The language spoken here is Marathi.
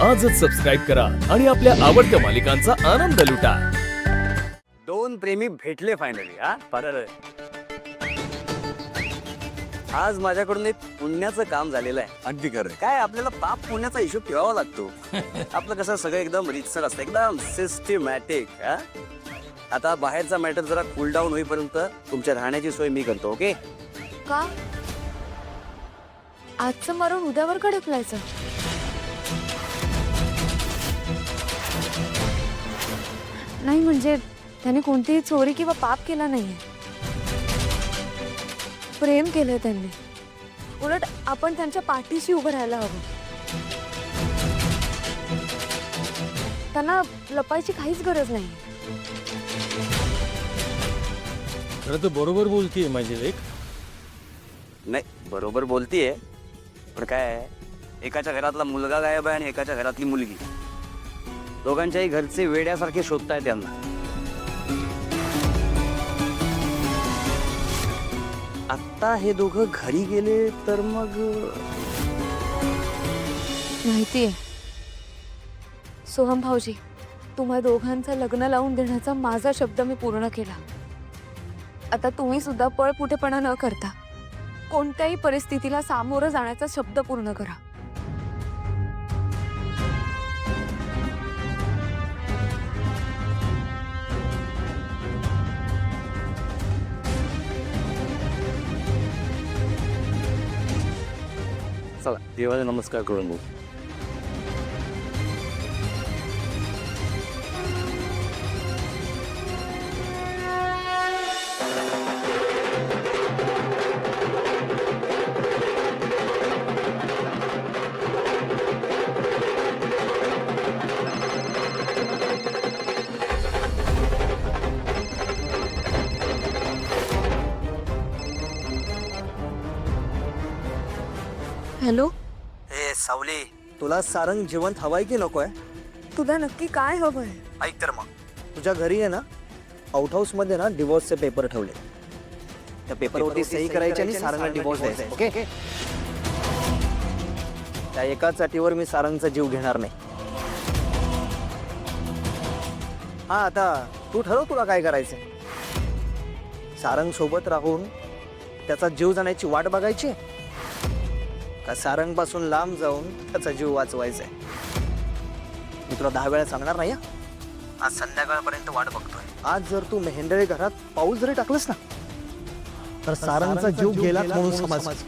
आजच सबस्क्राईब करा आणि आपल्या आवडत्या मालिकांचा आनंद लुटा. दोन प्रेमी भेटले फायनली. हा बरं, आज माझ्याकडून एक पुण्याचं काम झालेलं आहे. अगदी खरं काय आपल्याला पाप पुण्याचा हिशोब ठेवावा लागतो. आपलं कसं सगळं एकदम रितसर असतं, एकदम सिस्टमॅटिक. आता बाहेरचा मॅटर जरा कूल डाऊन होईपर्यंत तुमच्या राहण्याची सोय मी करतो. ओके? का आजचं मरून उद्यावर का ढकलायचं? नाही म्हणजे त्याने कोणतीही चोरी किंवा पाप केला नाहीये. प्रेम केलंय त्यांनी. उलट आपण त्यांच्या पाठीशी उभं राहायला हवं. त्यांना लपायची काहीच गरज नाही. खरं तर बरोबर बोलतीये माझी लेक. नाही, बरोबर बोलतीये, पण काय एकाच्या घरातला मुलगा गायब आहे आणि एकाच्या घरातली मुलगी. दोघांच्याही घरचे वेड्यासारखे शोधताय त्यांना. आता हे दोघं घरी गेले तर मग माहितीये सोहम भाऊजी, तुम्हा दोघांचं लग्न लावून देण्याचा माझा शब्द मी पूर्ण केला. आता तुम्ही सुद्धा पळपुटेपणा न करता कोणत्याही परिस्थितीला सामोरं जाण्याचा शब्द पूर्ण करा. चला देवाला नमस्कार करून बघू. हॅलो, हे सावली, तुला सारंग जिवंत हवाय की नकोय? तुला नक्की काय हवंय? ऐक तर मग, तुझ्या घरी आहे ना आउट हाऊस मध्ये ना डिवोर्सचे पेपर ठेवले. त्या पेपरवरती सही करायची आणि सारंगला डिवोर्स द्यायचा. ओके? त्या एकाच अटीवर मी सारंगचा जीव घेणार नाही. हा, आता तू ठरव तुला काय करायचंय. सारंग सोबत राहून त्याचा जीव जाण्याची वाट बघायची का सारंग पासून लांब जाऊन त्याचा जीव वाचवायचा आहे? मी तुला 10 वेळा सांगणार नाही. आज संध्याकाळपर्यंत वाट बघतोय. आज जर तू मेहेंदळे घरात पाऊल जरी टाकलंस ना तर सारंगचा जीव गेला म्हणून समज.